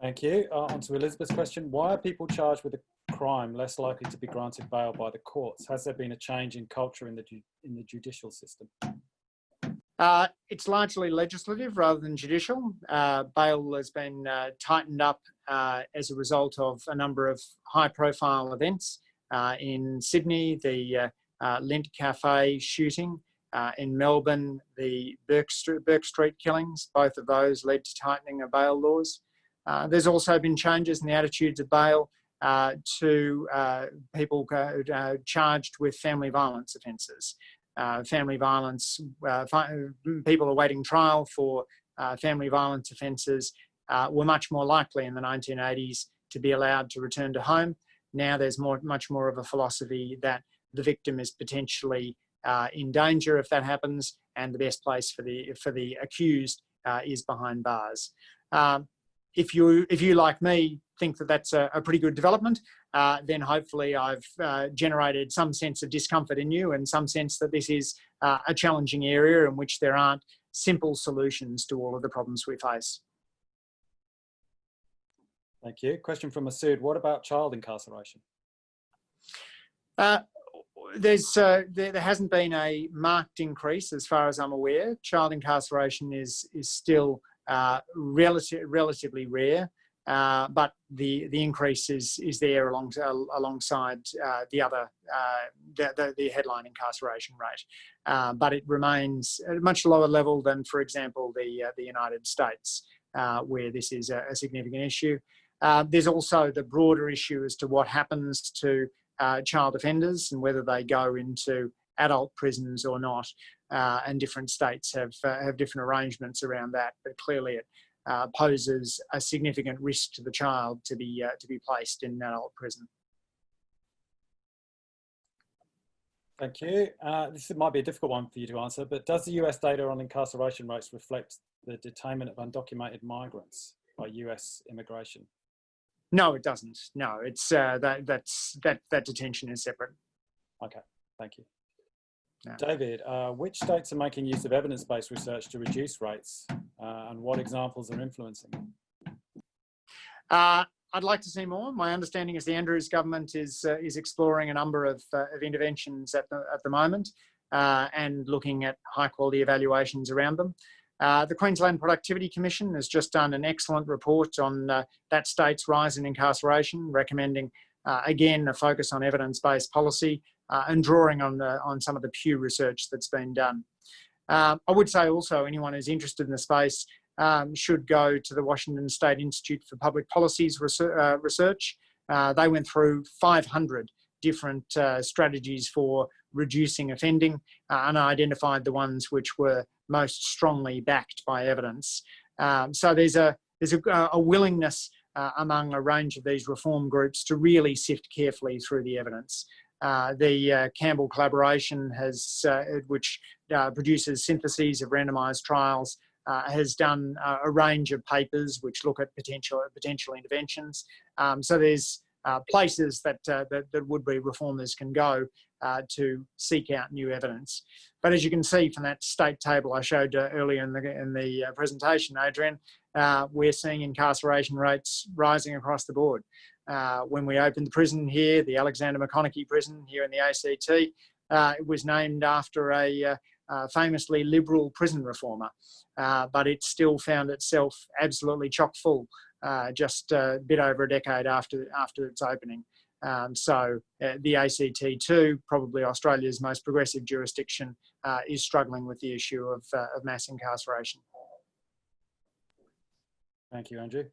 Thank you. On to Elizabeth's question. Why are people charged with a crime less likely to be granted bail by the courts? Has there been a change in culture in the judicial system? It's largely legislative rather than judicial. Bail has been tightened up as a result of a number of high-profile events. In Sydney, the Lint Cafe shooting, In Melbourne, the Burke Street killings, both of those led to tightening of bail laws. There's also been changes in the attitudes of bail to people charged with family violence offences. Family violence, people awaiting trial for family violence offences were much more likely in the 1980s to be allowed to return to home. Now there's much more of a philosophy that the victim is potentially in danger if that happens, and the best place for the accused is behind bars. If you like me think that that's a pretty good development, then hopefully I've generated some sense of discomfort in you and some sense that this is a challenging area in which there aren't simple solutions to all of the problems we face. Thank you. Question from Masood. What about child incarceration? There hasn't been a marked increase as far as I'm aware. Child incarceration is still relatively rare, but the increase is there alongside the other the headline incarceration rate, but it remains at a much lower level than, for example, the United States, where this is a significant issue. There's also the broader issue as to what happens to child offenders and whether they go into adult prisons or not, and different states have different arrangements around that. But clearly, it poses a significant risk to the child to be placed in adult prison. Thank you. This might be a difficult one for you to answer, but does the US data on incarceration rates reflect the detainment of undocumented migrants by US immigration? No, it doesn't. No, it's that detention is separate. Okay, thank you. Yeah. David, which states are making use of evidence-based research to reduce rates, and what examples are influencing them? I'd like to see more. My understanding is the Andrews government is exploring a number of interventions at the moment, and looking at high-quality evaluations around them. The Queensland Productivity Commission has just done an excellent report on that state's rise in incarceration, recommending, again, a focus on evidence-based policy and drawing on some of the Pew research that's been done. I would say also anyone who's interested in the space should go to the Washington State Institute for Public Policy's research. They went through 500 different strategies for reducing offending and identified the ones which were most strongly backed by evidence. So there's a willingness among a range of these reform groups to really sift carefully through the evidence. The Campbell collaboration which produces syntheses of randomised trials, has done a range of papers which look at potential interventions. So there's places that would-be reformers can go to seek out new evidence. But as you can see from that state table I showed earlier in the presentation, Adrian, we're seeing incarceration rates rising across the board. When we opened the prison here, the Alexander McConaughey prison here in the ACT, it was named after a famously liberal prison reformer, but it still found itself absolutely chock full just a bit over a decade after its opening. So the ACT too, probably Australia's most progressive jurisdiction, is struggling with the issue of mass incarceration. Thank you, Andrew.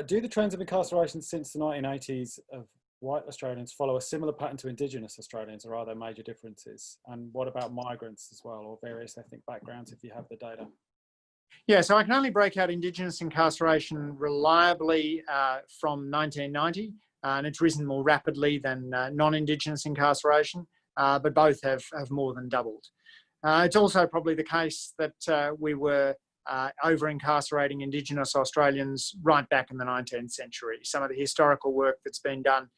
Do the trends of incarceration since the 1980s of white Australians follow a similar pattern to Indigenous Australians, or are there major differences? And what about migrants as well, or various ethnic backgrounds if you have the data? Yeah, so I can only break out Indigenous incarceration reliably from 1990, and it's risen more rapidly than non-Indigenous incarceration, but both have more than doubled. It's also probably the case that we were over-incarcerating Indigenous Australians right back in the 19th century. Some of the historical work that's been done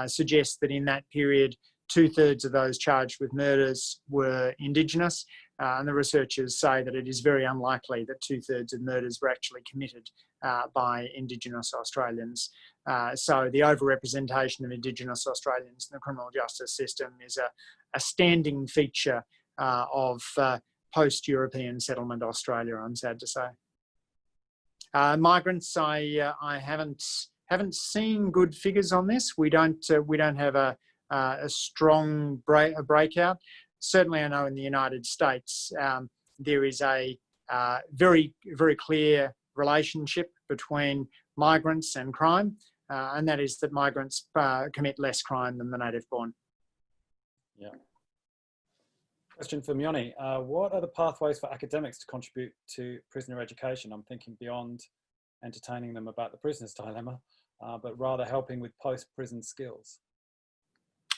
suggests that in that period, 2/3 of those charged with murders were Indigenous, and the researchers say that it is very unlikely that 2/3 of murders were actually committed by Indigenous Australians. So the overrepresentation of Indigenous Australians in the criminal justice system is a standing feature of post-European settlement Australia, I'm sad to say. Migrants, I haven't seen good figures on this. We don't have a strong breakout. certainly I know in the United States, there is a very, very clear relationship between migrants and crime, and that is that migrants commit less crime than the native born. Yeah. Question for Mione. What are the pathways for academics to contribute to prisoner education? I'm thinking beyond entertaining them about the prisoner's dilemma, but rather helping with post-prison skills.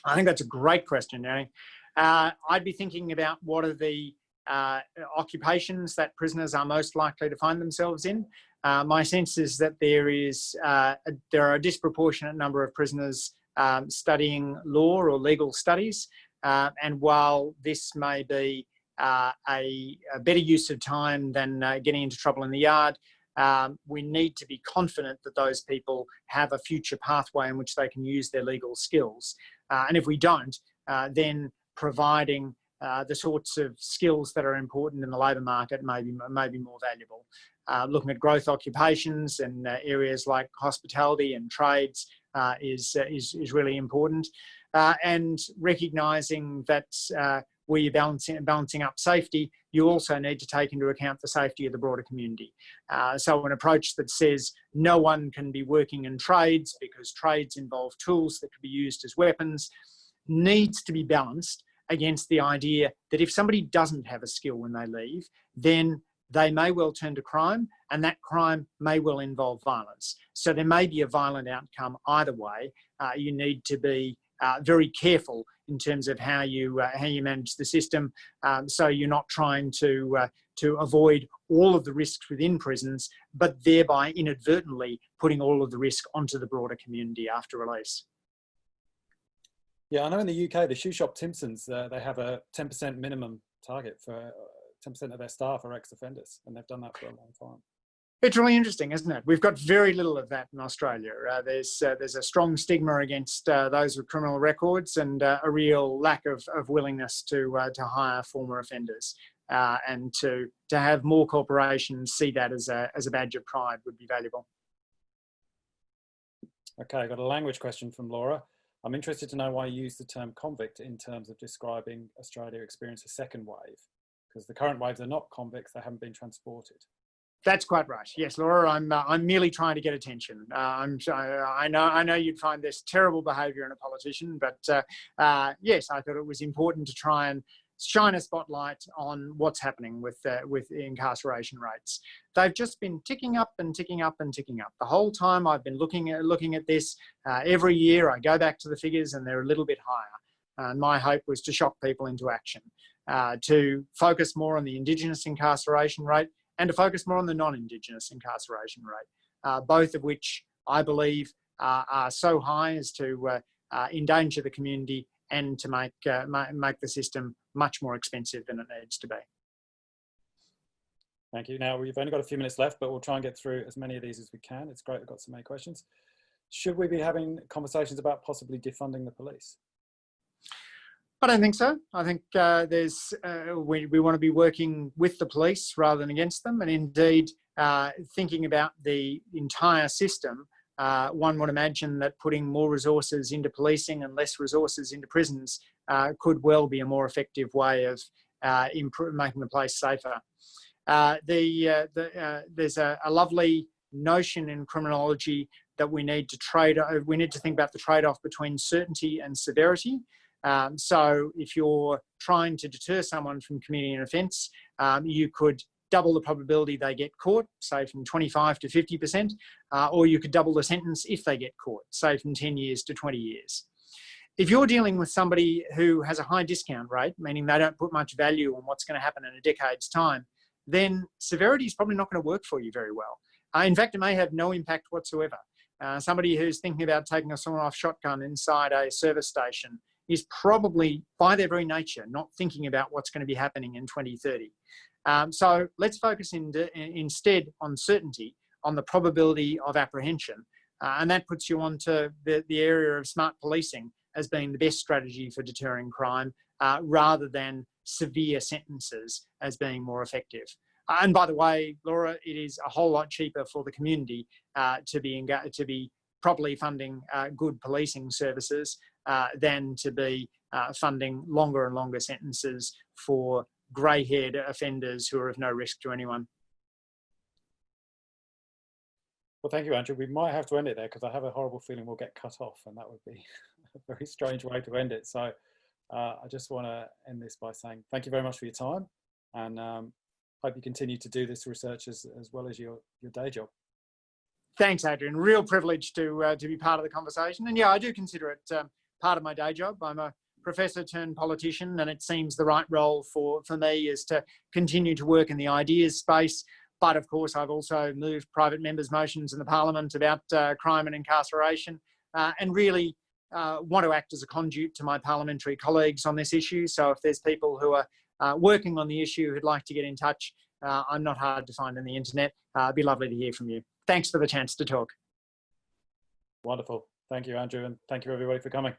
I think that's a great question, Danny. I'd be thinking about what are the occupations that prisoners are most likely to find themselves in. My sense is that there are a disproportionate number of prisoners studying law or legal studies. And while this may be a better use of time than getting into trouble in the yard, we need to be confident that those people have a future pathway in which they can use their legal skills. And if we don't, then providing the sorts of skills that are important in the labour market may be more valuable. Looking at growth occupations and areas like hospitality and trades is really important. And recognising that where you're balancing up safety, you also need to take into account the safety of the broader community. So an approach that says no one can be working in trades because trades involve tools that can be used as weapons needs to be balanced against the idea that if somebody doesn't have a skill when they leave, then they may well turn to crime, and that crime may well involve violence. So there may be a violent outcome either way. You need to be very careful in terms of how you manage the system, so you're not trying to avoid all of the risks within prisons, but thereby inadvertently putting all of the risk onto the broader community after release. Yeah, I know in the UK, the shoe shop Timpsons, they have a 10% minimum target for 10% of their staff are ex-offenders, and they've done that for a long time. It's really interesting, isn't it? We've got very little of that in Australia. There's a strong stigma against those with criminal records, and a real lack of willingness to hire former offenders, and to have more corporations see that as a badge of pride would be valuable. Okay, I got a language question from Laura. I'm interested to know why you use the term convict in terms of describing Australia experienced a second wave, because the current waves are not convicts; they haven't been transported. That's quite right. Yes, Laura, I'm merely trying to get attention. I know you'd find this terrible behaviour in a politician, but yes, I thought it was important to try and shine a spotlight on what's happening with incarceration rates. They've just been ticking up and ticking up and ticking up. The whole time I've been looking at this, every year I go back to the figures and they're a little bit higher. And my hope was to shock people into action, to focus more on the Indigenous incarceration rate and to focus more on the non-Indigenous incarceration rate, both of which I believe are so high as to endanger the community and to make the system much more expensive than it needs to be. Thank you. Now, we've only got a few minutes left, but we'll try and get through as many of these as we can. It's great we've got so many questions. Should we be having conversations about possibly defunding the police? I don't think so. I think we want to be working with the police rather than against them, and indeed thinking about the entire system. One would imagine that putting more resources into policing and less resources into prisons could well be a more effective way of making the place safer. There's a lovely notion in criminology that we need to think about the trade-off between certainty and severity. So if you're trying to deter someone from committing an offence, you could double the probability they get caught, say from 25 to 50%, or you could double the sentence if they get caught, say from 10 years to 20 years. If you're dealing with somebody who has a high discount rate, meaning they don't put much value on what's going to happen in a decade's time, then severity is probably not going to work for you very well. In fact, it may have no impact whatsoever. Somebody who's thinking about taking a sawn-off shotgun inside a service station is probably, by their very nature, not thinking about what's going to be happening in 2030. So let's focus instead on certainty, on the probability of apprehension. And that puts you onto the area of smart policing as being the best strategy for deterring crime, rather than severe sentences as being more effective. And by the way, Laura, it is a whole lot cheaper for the community to be properly funding good policing services than to be funding longer and longer sentences for grey-haired offenders who are of no risk to anyone. Well, thank you, Andrew. We might have to end it there because I have a horrible feeling we'll get cut off, and that would be a very strange way to end it. So I just want to end this by saying thank you very much for your time, and hope you continue to do this research as well as your day job. Thanks, Adrian. Real privilege to be part of the conversation. And yeah, I do consider it part of my day job. I'm a professor turned politician, and it seems the right role for me is to continue to work in the ideas space. But of course, I've also moved private members' motions in the Parliament about crime and incarceration, and really want to act as a conduit to my parliamentary colleagues on this issue. So if there's people who are working on the issue who'd like to get in touch, I'm not hard to find on the internet. It'd be lovely to hear from you. Thanks for the chance to talk. Wonderful. Thank you, Andrew, and thank you everybody for coming.